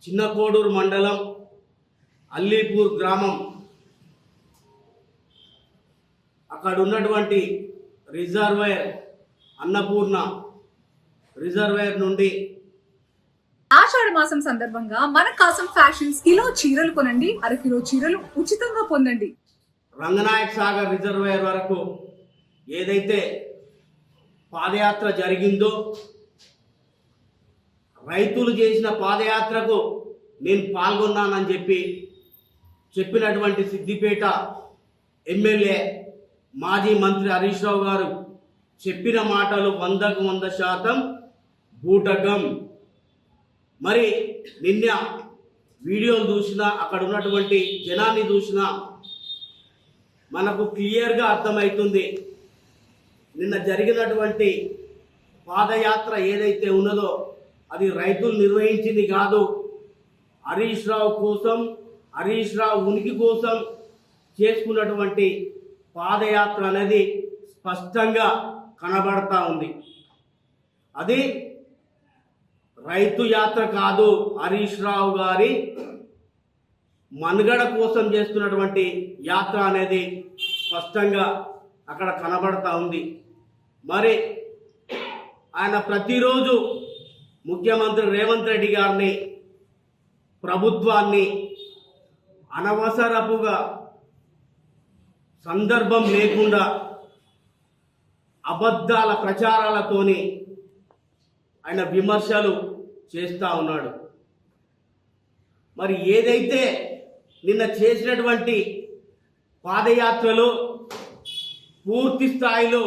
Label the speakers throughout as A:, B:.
A: చిన్నకోడూరు మండలం అల్లీపూర్ గ్రామం అక్కడ ఉన్నటువంటి రిజర్వాయర్ అన్నపూర్ణ రిజర్వాయర్ నుండి
B: ఆషాఢ మాసం సందర్భంగా మన కాసం ఫ్యాషన్స్ కిలో చీరలు కొనండి, అరకిలో చీరలు ఉచితంగా పొందండి.
A: రంగనాయక సాగర్ రిజర్వాయర్ వరకు ఏదైతే పాదయాత్ర జరిగిందో, రైతులు చేసిన పాదయాత్రకు నేను పాల్గొన్నానని చెప్పినటువంటి సిద్దిపేట ఎమ్మెల్యే మాజీ మంత్రి హరీష్ రావు గారు చెప్పిన మాటలు 100% బూటకం. మరి నిన్న వీడియోలు చూసినా, అక్కడ ఉన్నటువంటి జనాన్ని చూసినా మనకు క్లియర్గా అర్థమవుతుంది. నిన్న జరిగినటువంటి పాదయాత్ర ఏదైతే ఉన్నదో అది రైతులు నిర్వహించింది కాదు, హరీష్ రావు కోసం, హరీష్ రావు ఉనికి కోసం చేసుకున్నటువంటి పాదయాత్ర అనేది స్పష్టంగా కనబడతా ఉంది. అది రైతు యాత్ర కాదు, హరీష్ రావు గారి మనుగడ కోసం చేస్తున్నటువంటి యాత్ర అనేది స్పష్టంగా అక్కడ కనబడతా ఉంది. మరి ఆయన ప్రతిరోజు ముఖ్యమంత్రి రేవంత్ రెడ్డి గారిని, ప్రభుత్వాన్ని అనవసరపుగా సందర్భం లేకుండా అబద్ధాల ప్రచారాలతోని ఆయన విమర్శలు చేస్తూ ఉన్నాడు. మరి ఏదైతే నిన్న చేసినటువంటి పాదయాత్రలో పూర్తి స్థాయిలో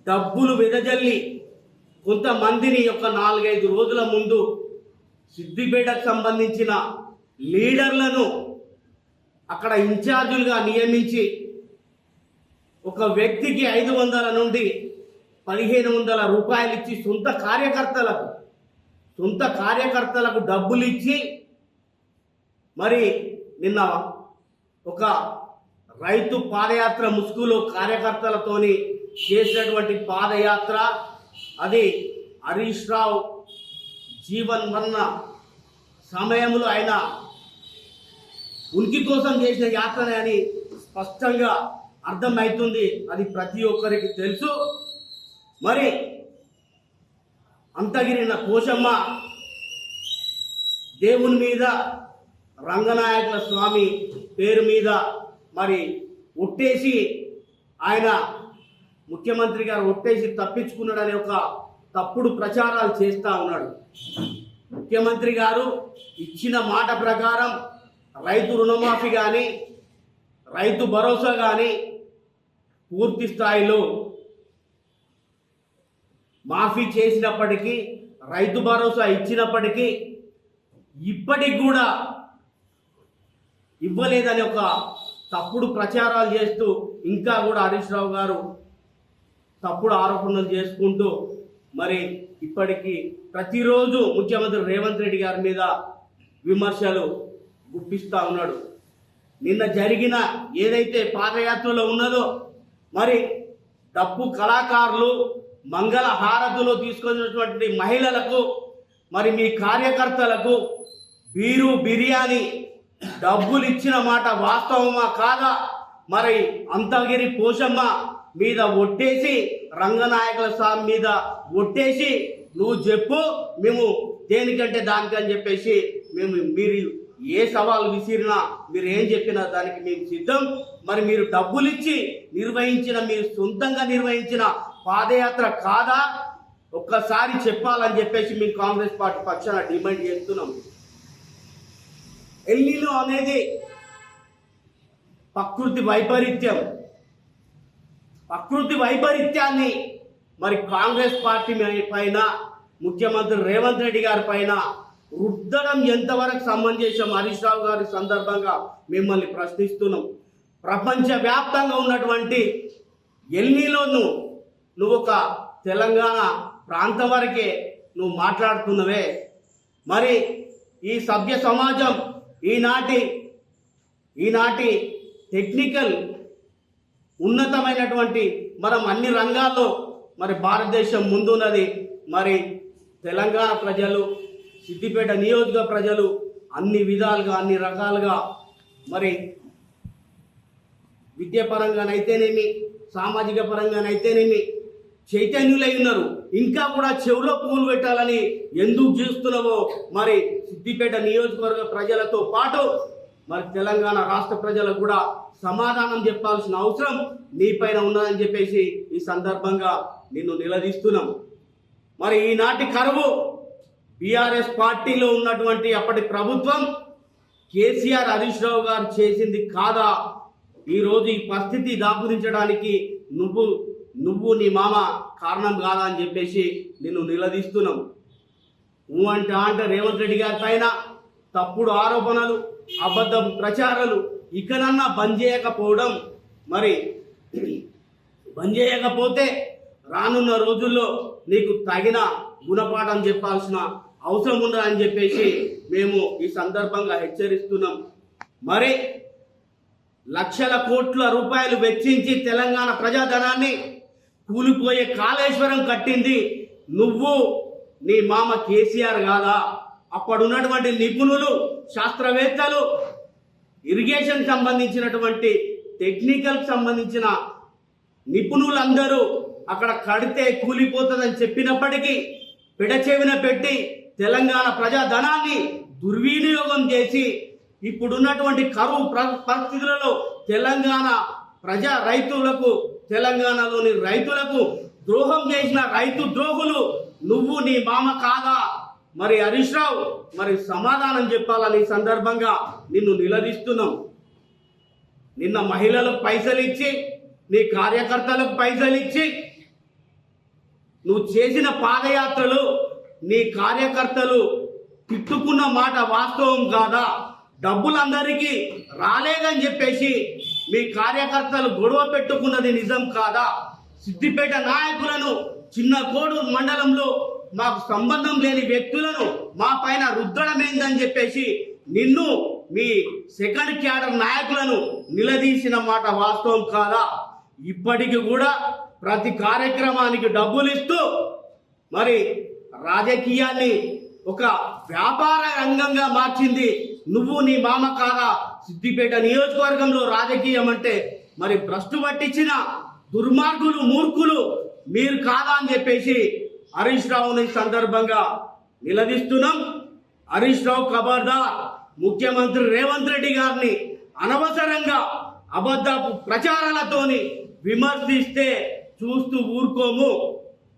A: డబ్బులు వెదజల్లి కొంతమందిని ఒక 4-5 రోజుల ముందు సిద్దిపేటకు సంబంధించిన లీడర్లను అక్కడ ఇన్ఛార్జులుగా నియమించి ఒక వ్యక్తికి 500 నుండి 1500 రూపాయలు ఇచ్చి సొంత కార్యకర్తలకు డబ్బులు ఇచ్చి మరి నిన్న ఒక రైతు పాదయాత్ర ముసుగులో కార్యకర్తలతోని చేసినటువంటి పాదయాత్ర అది హరీష్ రావు జీవన్ మరణ సమయంలో ఆయన ఉనికి కోసం చేసిన యాత్రనే అని స్పష్టంగా అర్థమవుతుంది. అది ప్రతి ఒక్కరికి తెలుసు. మరి అంతగిరిన పోషమ్మ దేవుని మీద, రంగనాయకుల స్వామి పేరు మీద మరి ఒట్టేసి ఆయన ముఖ్యమంత్రి గారు ఒట్టేసి తప్పించుకున్నాడనే ఒక తప్పుడు ప్రచారాలు చేస్తూ ఉన్నాడు. ముఖ్యమంత్రి గారు ఇచ్చిన మాట ప్రకారం రైతు రుణమాఫీ కానీ, రైతు భరోసా కానీ పూర్తి స్థాయిలో మాఫీ చేసినప్పటికీ, రైతు భరోసా ఇచ్చినప్పటికీ ఇప్పటికి కూడా ఇవ్వలేదని ఒక తప్పుడు ప్రచారాలు చేస్తూ ఇంకా కూడా హరీష్ రావు గారు తప్పుడు ఆరోపణలు చేసుకుంటూ మరి ఇప్పటికీ ప్రతిరోజు ముఖ్యమంత్రి రేవంత్ రెడ్డి గారి మీద విమర్శలు గుప్పిస్తూ ఉన్నాడు. నిన్న జరిగిన ఏదైతే పాదయాత్రలో ఉన్నదో మరి డప్పు కళాకారులు, మంగళ హారతులు తీసుకొచ్చినటువంటి మహిళలకు, మరి మీ కార్యకర్తలకు బీరు బిర్యానీ డబ్బులు ఇచ్చిన మాట వాస్తవమా కాదా? మరి అంతగిరి పోషమ్మ మీద ఒట్టేసి, రంగనాయకుల స్వామి మీద ఒట్టేసి నువ్వు చెప్పు, మేము దేనికంటే దానికని చెప్పేసి మీరు ఏ సవాలు విసిరినా, మీరు ఏం చెప్పినా దానికి మేము సిద్ధం. మరి మీరు డబ్బులు ఇచ్చి నిర్వహించిన, మీరు సొంతంగా నిర్వహించిన పాదయాత్ర కాదా? ఒక్కసారి చెప్పాలని చెప్పేసి మేము కాంగ్రెస్ పార్టీ పక్షాన డిమాండ్ చేస్తున్నాం. ఎల్నినో అనేది ప్రకృతి వైపరీత్యాన్ని మరి కాంగ్రెస్ పార్టీ పైన, ముఖ్యమంత్రి రేవంత్ రెడ్డి గారి పైన రుద్దడం ఎంతవరకు సమంజసం? హరీష్ రావు గారి సందర్భంగా మిమ్మల్ని ప్రశ్నిస్తున్నాం. ప్రపంచవ్యాప్తంగా ఉన్నటువంటి ఎల్నిలోను నువ్వు ఒక తెలంగాణ ప్రాంతం వరకే నువ్వు మాట్లాడుతున్నవే. మరి ఈ సభ్య సమాజం ఈనాటి టెక్నికల్ ఉన్నతమైనటువంటి మనం అన్ని రంగాల్లో మరి భారతదేశం ముందున్నది. మరి తెలంగాణ ప్రజలు సిద్దిపేట నియోజక ప్రజలు అన్ని విధాలుగా అన్ని రకాలుగా మరి విద్యాపరంగానైతేనేమి సామాజిక పరంగానైతేనేమి చైతన్యులై ఉన్నారు. ఇంకా కూడా చెవులో పూలు పెట్టాలని ఎందుకు చేస్తున్నావో మరి సిద్దిపేట నియోజకవర్గ ప్రజలతో పాటు మరి తెలంగాణ రాష్ట్ర ప్రజలకు కూడా సమాధానం చెప్పాల్సిన అవసరం నీపైన ఉన్నదని చెప్పేసి ఈ సందర్భంగా నిన్ను నిలదీస్తున్నాం. మరి ఈనాటి కరువు బీఆర్ఎస్ పార్టీలో ఉన్నటువంటి అప్పటి ప్రభుత్వం కేసీఆర్ హరీష్ రావు గారు చేసింది కాదా? ఈరోజు ఈ పరిస్థితి దాపురించడానికి నువ్వు నీ మామ కారణం కాదా అని చెప్పేసి నిన్ను నిలదీస్తున్నాం. అంటే రేవంత్ రెడ్డి గారి పైన తప్పుడు ఆరోపణలు అబద్ధం ప్రచారాలు ఇకనన్నా బంద్ చేయకపోవడం మరి బంద్ చేయకపోతే రానున్న రోజుల్లో నీకు తగిన గుణపాఠం చెప్పాల్సిన అవసరం ఉందని చెప్పేసి మేము ఈ సందర్భంగా హెచ్చరిస్తున్నాం. మరి లక్షల కోట్ల రూపాయలు వెచ్చించి తెలంగాణ ప్రజాధనాన్ని కూలిపోయే కాళేశ్వరం కట్టింది నువ్వు నీ మామ కేసీఆర్ కాదా? అప్పుడున్నటువంటి నిపుణులు శాస్త్రవేత్తలు ఇరిగేషన్ సంబంధించినటువంటి టెక్నికల్ సంబంధించిన నిపుణులందరూ అక్కడ కడితే కూలిపోతుందని చెప్పినప్పటికీ పెడచెవిన పెట్టి తెలంగాణ ప్రజాధనాన్ని దుర్వినియోగం చేసి ఇప్పుడున్నటువంటి కరువు పరిస్థితులలో తెలంగాణలోని రైతులకు ద్రోహం చేసిన రైతు ద్రోహులు నువ్వు నీ మామ కాదా? మరి హరీష్ రావు మరి సమాధానం చెప్పాలని సందర్భంగా నిన్ను నిలదీస్తున్నాం. నిన్న మహిళలకు పైసలు ఇచ్చి నీ కార్యకర్తలకు పైసలు ఇచ్చి నువ్వు చేసిన పాదయాత్రలు నీ కార్యకర్తలు తిట్టుకున్న మాట వాస్తవం కాదా? డబ్బులందరికీ రాలేదని చెప్పేసి మీ కార్యకర్తలు గొడవ పెట్టుకున్నది నిజం కాదా? సిద్దిపేట నాయకులను చిన్న కోడూరు మండలంలో మాకు సంబంధం లేని వ్యక్తులను మా పైన రుద్దడం ఏందని చెప్పేసి నిన్ను మీ సెకండ్ క్యాడర్ నాయకులను నిలదీసిన మాట వాస్తవం కాదా? ఇప్పటికి కూడా ప్రతి కార్యక్రమానికి డబ్బులు ఇస్తూ మరి రాజకీయాన్ని ఒక వ్యాపార రంగంగా మార్చింది నువ్వు నీ మామ కాదా? సిద్దిపేట నియోజకవర్గంలో రాజకీయం అంటే మరి భ్రష్టు పట్టించిన దుర్మార్గులు మూర్ఖులు మీరు కాదా అని చెప్పేసి హరీష్ రావుని సందర్భంగా నిలదీస్తున్నాం. హరీష్ రావు ఖబర్దార్, ముఖ్యమంత్రి రేవంత్ రెడ్డి గారిని అనవసరంగా అబద్ధపు ప్రచారాలతోని విమర్శిస్తే చూస్తూ ఊరుకోము.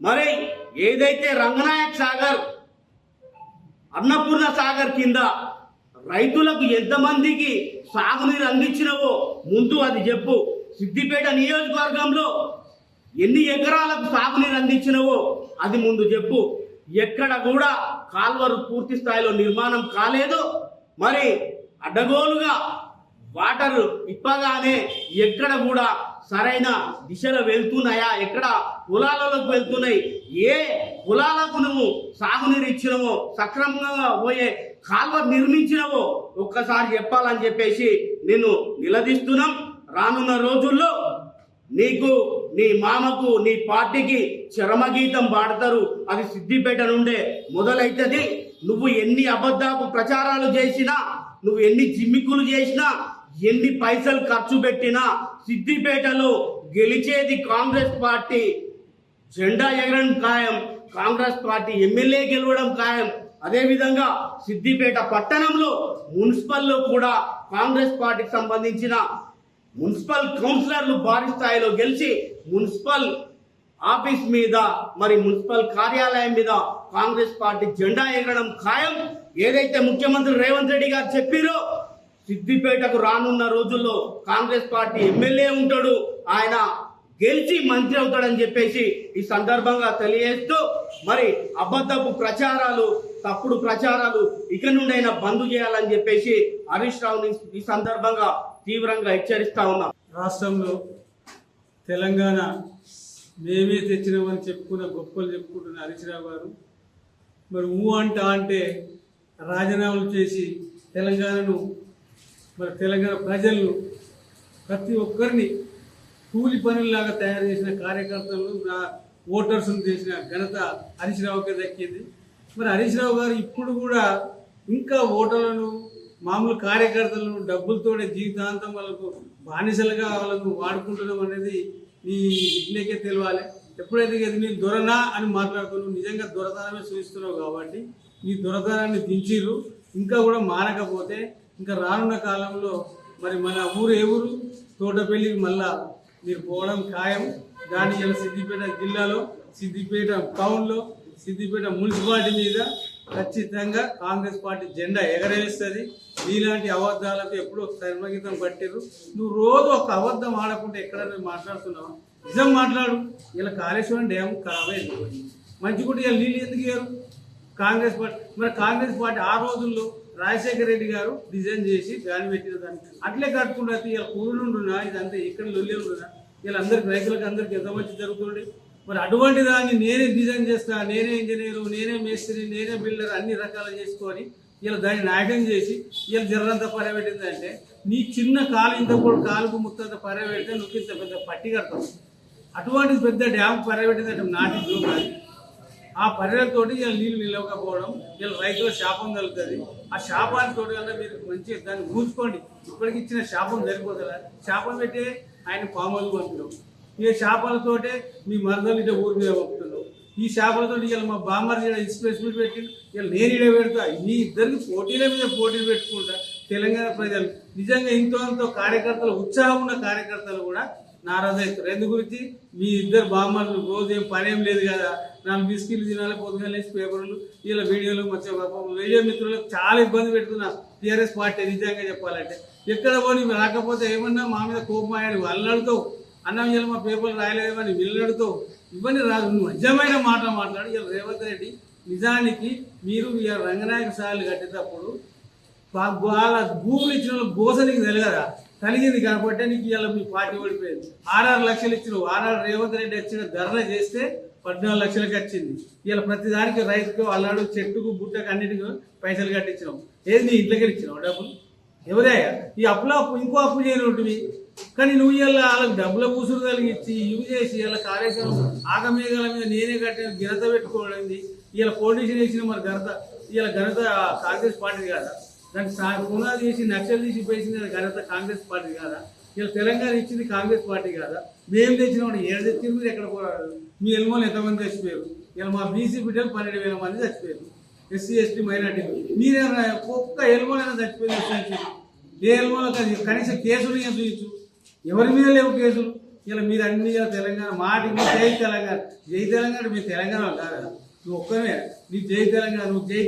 A: మరి ఏదైతే రంగనాయక్ సాగర్ అన్నపూర్ణ సాగర్ కింద రైతులకు ఎంతమందికి సాగునీరు అందించినవో ముందు అది చెప్పు. సిద్దిపేట నియోజకవర్గంలో ఎన్ని ఎకరాలకు సాగునీరు అందించినవో అది ముందు చెప్పు. ఎక్కడ కూడా కాల్వరు పూర్తి స్థాయిలో నిర్మాణం కాలేదు. మరి అడ్డగోలుగా వాటర్ ఇప్పగానే ఎక్కడ కూడా సరైన దిశలో వెళ్తున్నాయా? ఎక్కడ పొలాలలోకి వెళ్తున్నాయి? ఏ పొలాలకు నువ్వు సాగునీరు ఇచ్చినవో సక్రమంగా పోయే కాల్వర్ నిర్మించినవో ఒక్కసారి చెప్పాలని చెప్పేసి నేను నిలదీస్తున్నాం. రానున్న రోజుల్లో నీకు నీ మామకు నీ పార్టీకి చరమగీతం పాడతారు. అది సిద్దిపేట నుండే మొదలైతుంది. నువ్వు ఎన్ని అబద్ధపు ప్రచారాలు చేసినా, నువ్వు ఎన్ని జిమ్మికులు చేసినా, ఎన్ని పైసలు ఖర్చు పెట్టినా సిద్దిపేటలో గెలిచేది కాంగ్రెస్ పార్టీ. జెండా ఎగరడం ఖాయం. కాంగ్రెస్ పార్టీ ఎమ్మెల్యే గెలవడం ఖాయం. అదేవిధంగా సిద్దిపేట పట్టణంలో మున్సిపల్లో కూడా కాంగ్రెస్ పార్టీకి సంబంధించిన మున్సిపల్ కౌన్సిలర్లు భారీ స్థాయిలో గెలిచి మున్సిపల్ ఆఫీస్ మీద మరి మున్సిపల్ కార్యాలయం మీద కాంగ్రెస్ పార్టీ జెండా ఎగరడం ఖాయం. ఏదైతే ముఖ్యమంత్రి రేవంత్ రెడ్డి గారు చెప్పారో సిద్దిపేటకు రానున్న రోజుల్లో కాంగ్రెస్ పార్టీ ఎమ్మెల్యే ఉంటాడు, ఆయన గెలిచి మంత్రి అవుతాడని చెప్పేసి ఈ సందర్భంగా తెలియజేస్తూ మరి అబద్ధపు ప్రచారాలు తప్పుడు ప్రచారాలు ఇక నుండైనా బంద్ చేయాలని చెప్పేసి హరీష్ రావుని ఈ సందర్భంగా తీవ్రంగా హెచ్చరిస్తా ఉన్నాం.
C: రాష్ట్రంలో తెలంగాణ మేమే తెచ్చినామని చెప్పుకున్న గొప్పలు చెప్పుకుంటున్న హరీష్ రావు గారు మరి అంటే రాజీనామాలు చేసి తెలంగాణను మరి తెలంగాణ ప్రజలను ప్రతి ఒక్కరిని కూలి పనుల్లాగా తయారు చేసిన కార్యకర్తలను ఓటర్స్ను చేసిన ఘనత హరీష్ రావుకే దక్కింది. మరి హరీష్ రావు గారు ఇప్పుడు కూడా ఇంకా ఓటర్లను మామూలు కార్యకర్తలను డబ్బులతోనే జీవితాంతం వాళ్ళకు బానిసలుగా వాళ్ళకు వాడుకుంటున్నాం అనేది నీ ఇంట్లోకే తెలియాలి. ఎప్పుడైతే ఇది నేను దొరనా అని మాట్లాడుతున్నావు, నిజంగా దొరతనమే చూపిస్తున్నావు కాబట్టి ఈ దొరతనాన్ని దించిర్రు. ఇంకా కూడా మారకపోతే ఇంకా రానున్న కాలంలో మరి మన ఊరు ఏ ఊరు తోటపల్లికి మళ్ళా మీరు పోవడం ఖాయం. దాని ఇలా సిద్దిపేట జిల్లాలో, సిద్దిపేట టౌన్లో, సిద్దిపేట మున్సిపాలిటీ మీద ఖచ్చితంగా కాంగ్రెస్ పార్టీ జెండా ఎగరేస్తుంది. నీలాంటి అబద్ధాలకు ఎప్పుడో సర్వగీతం పట్టిర్రు. నువ్వు రోజు ఒక అబద్ధం ఆడకుండా ఎక్కడైనా మాట్లాడుతున్నావు, నిజం మాట్లాడు. ఇలా కాళేశ్వరం డ్యామ్ ఖరాబ్ అయింది, మంచిగుంటే ఇలా నీళ్ళు ఎందుకు ఇయ్యారు కాంగ్రెస్ పార్టీ? మరి కాంగ్రెస్ పార్టీ ఆ రోజుల్లో రాజశేఖర రెడ్డి గారు డిజైన్ చేసి దాన్ని పెట్టిన దాన్ని అట్లే కట్టుకుంటే ఇలా కూరుండున్నా ఇదంతా ఇక్కడ లొల్లే ఉండున్నా ఇలా అందరికి రైతులకు అందరికి ఎంత మంచి జరుగుతుంది. మరి అటువంటి దాన్ని నేనే డిజైన్ చేస్తా, నేనే ఇంజనీరు, నేనే మేస్త్రి, నేనే బిల్డర్ అన్ని రకాలు చేసుకొని ఇలా దాన్ని నాయకం చేసి ఇలా జర్రంతా పరబెట్టిందంటే నీ చిన్న కాలు ఇంత కూడా కాలుకు ముత్తంత పరబెడితే నువ్వు ఇంత పెద్ద పట్టి కడతావు. అటువంటి పెద్ద డ్యామ్ పరబెట్టిందంటే నాటి జోకాలి. ఆ పర్యలతోటి ఇలా నీళ్ళు నిలవకపోవడం ఇలా రైతుల శాపం కలుగుతుంది. ఆ శాపానికి తోటి వల్ల మీరు మంచిగా దాన్ని కూర్చుకోండి. ఇప్పటికి ఇచ్చిన శాపం సరిపోతుందా? శాపం పెట్టే ఆయన పాములు పంపినాం. ఈ శాపాలతోటే మీ మరదలు ఇట్లా ఊరి మీద పంపుతున్నావు. ఈ శాపాలతో ఇలా మా బామ్మర్ ఎక్స్ప్రెస్ మీట్ పెట్టి ఇలా నేను ఇడే పెడతా. మీ ఇద్దరికి పోటీల మీద పోటీలు పెట్టుకుంటా. తెలంగాణ ప్రజలు నిజంగా ఇంతో కార్యకర్తలు, ఉత్సాహం ఉన్న కార్యకర్తలు కూడా నారాజు అవుతారు. ఎందు గురించి మీ ఇద్దరు బామ్మర్లు రోజు ఏం పని ఏం లేదు కదా, 4 బిస్కెట్లు తినాలి, పొద్దుగా లేచి పేపర్లు ఇలా వీడియోలు వీడియో మిత్రులకు చాలా ఇబ్బంది పెడుతున్నా టీఆర్ఎస్ పార్టీ. నిజంగా చెప్పాలంటే ఎక్కడ పోనీ రాకపోతే ఏమన్నా మా మీద కోపం అయ్యాలి వాళ్ళని అడుగుతావు. అన్నం ఇలా మా పేపర్లు రాయలేదేమని వీళ్ళని అడుగుతావు. ఇవన్నీ రాదు. నువ్వు నిజమైన మాట మాట్లాడు. ఇలా రేవంత్ రెడ్డి నిజానికి మీరు రంగనాయక సార్లు కట్టేటప్పుడు వాళ్ళ భూములు ఇచ్చిన వాళ్ళు గోసనికి తెలియదా కలిగింది కాబట్టి నీకు ఇలా మీ పార్టీ ఓడిపోయింది. 6 లక్షలు ఇచ్చినావు. ఆనాడు రేవంత్ రెడ్డి వచ్చిన ధర్నా చేస్తే 14 లక్షలకు వచ్చింది. ఇలా ప్రతిదానికి రైతుకు అల్లాడు చెట్టుకు బుట్టకు అన్నిటికీ పైసలు కట్టించినావు. ఏది నీ ఇంట్లోకి ఇచ్చినావు డబ్బులు? ఎవరే ఈ అప్పులో ఇంకో అప్పు చేయనట్టువి. కానీ నువ్వు ఇలా వాళ్ళకి డబ్బుల కూసురు కలిగించి ఇవి చేసి ఇలా కాళేశ్వరం ఆగమేఘాల మీద నేనే కట్టిన ఘనత పెట్టుకోవడం ఇలా పొలిటీషియన్ వేసిన మరి ఘనత ఇలా ఘనత కాంగ్రెస్ పార్టీ కాదా? దానికి పునాది చేసి నక్షలు తీసి పేసిన ఘనత కాంగ్రెస్ పార్టీ కాదా? ఇలా తెలంగాణ ఇచ్చింది కాంగ్రెస్ పార్టీ కాదా? మేము తెచ్చినప్పుడు 7 తెచ్చిన మీరు ఎక్కడ పోరాడు? మీ ఎల్మోలు ఎంతమంది చచ్చిపోయారు? ఇలా మా బీసీ బిడ్డలు 12,000 మంది చచ్చిపోయారు. ఎస్సీ ఎస్టీ మైనార్టీలు మీరేమైనా ఒక్క ఎల్మోలైనా చచ్చిపోయింది? ఏ ఎల్మోలో కనీసం కేసులు ఏం చూపించు? ఎవరి మీద లేవు కేసులు. ఇలా మీరు అన్ని తెలంగాణ మాటికి జై తెలంగాణ, జై తెలంగాణ మీ తెలంగాణ కాదా? నువ్వు ఒక్కనే నీ జై తెలంగాణ, నువ్వు జై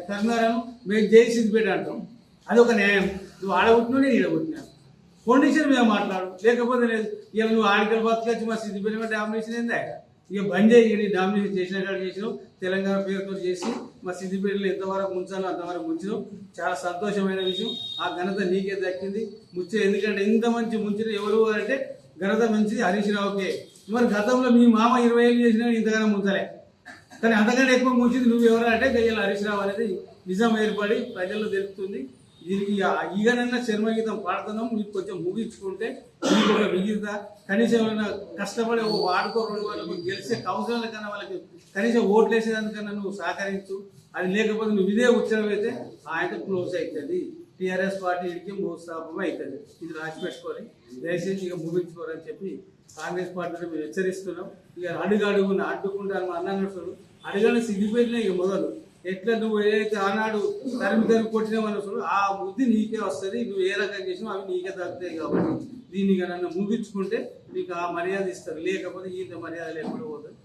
C: కర్మారాను, మేము జై సిద్దిపేట అంటాం. అది ఒక న్యాయం. నువ్వు ఆడబుట్టినా నేను ఈడబుట్టినా పొలిటీషియన్ మీద మాట్లాడు. లేకపోతే లేదు ఇలా నువ్వు ఆడికలు బతుకొచ్చి మా సిద్దిపేట డామినేషన్ ఏందా? ఇక బంద్ చేయి. డామినేషన్ చేసిన కాడ చేసినావు. తెలంగాణ పేరుతో చేసి మా సిద్దిపేటలో ఎంతవరకు ముంచాలో అంతవరకు ముంచినావు. చాలా సంతోషమైన విషయం. ఆ ఘనత నీకే దక్కింది. ఎందుకంటే ఇంత మంచి ముంచిన ఎవరు అంటే ఘనత మంచి హరీష్ రావుకే. మరి గతంలో మీ మామ 20 ఏళ్ళు చేసినా ఇంతగానో ముంచలే. కానీ అంతకంటే ఎక్కువ ముంచింది నువ్వు ఎవరు అంటే గయ్యాల హరీష్ రావు అనేది నిజం ఏర్పడి ప్రజల్లో తెలుపుతుంది. దీనికి ఈగనన్నా చర్మగీతం పాడుతున్నాం. మీకు కొంచెం ముగించుకుంటే మీకు ఒక మిగిలిత కనీసం ఏమైనా కష్టపడి వాడుకో 2 వాళ్ళకు గెలిచే కౌన్సిలర్ల కన్నా వాళ్ళకి కనీసం ఓట్లు వేసేదానికన్నా నువ్వు సహకరించు. అది లేకపోతే నువ్వు ఇదే ఉత్సవం అయితే ఆయన క్లోజ్ అవుతుంది. టీఆర్ఎస్ పార్టీకి మూస్తాపం అవుతుంది. ఇది రాసి పెట్టుకొని దయచేసి ఇక ముగించుకోరని చెప్పి కాంగ్రెస్ పార్టీని మేము హెచ్చరిస్తున్నాం. ఇక అడుగున అడ్డుకుంటాను అన్నట్టు అడగానే సిద్దిపేటనే ఇక మొదలు ఎట్లా నువ్వు ఏదైతే ఆనాడు తరిమి కొట్టినావు అన్నప్పుడు ఆ బుద్ధి నీకే వస్తుంది. నువ్వు ఏ రకంగా చేసినావు అవి నీకే తగ్గుతాయి. కాబట్టి దీన్ని నన్ను ముగించుకుంటే నీకు ఆ మర్యాద ఇస్తారు. లేకపోతే ఇంత మర్యాద లేకుండా పోతుంది.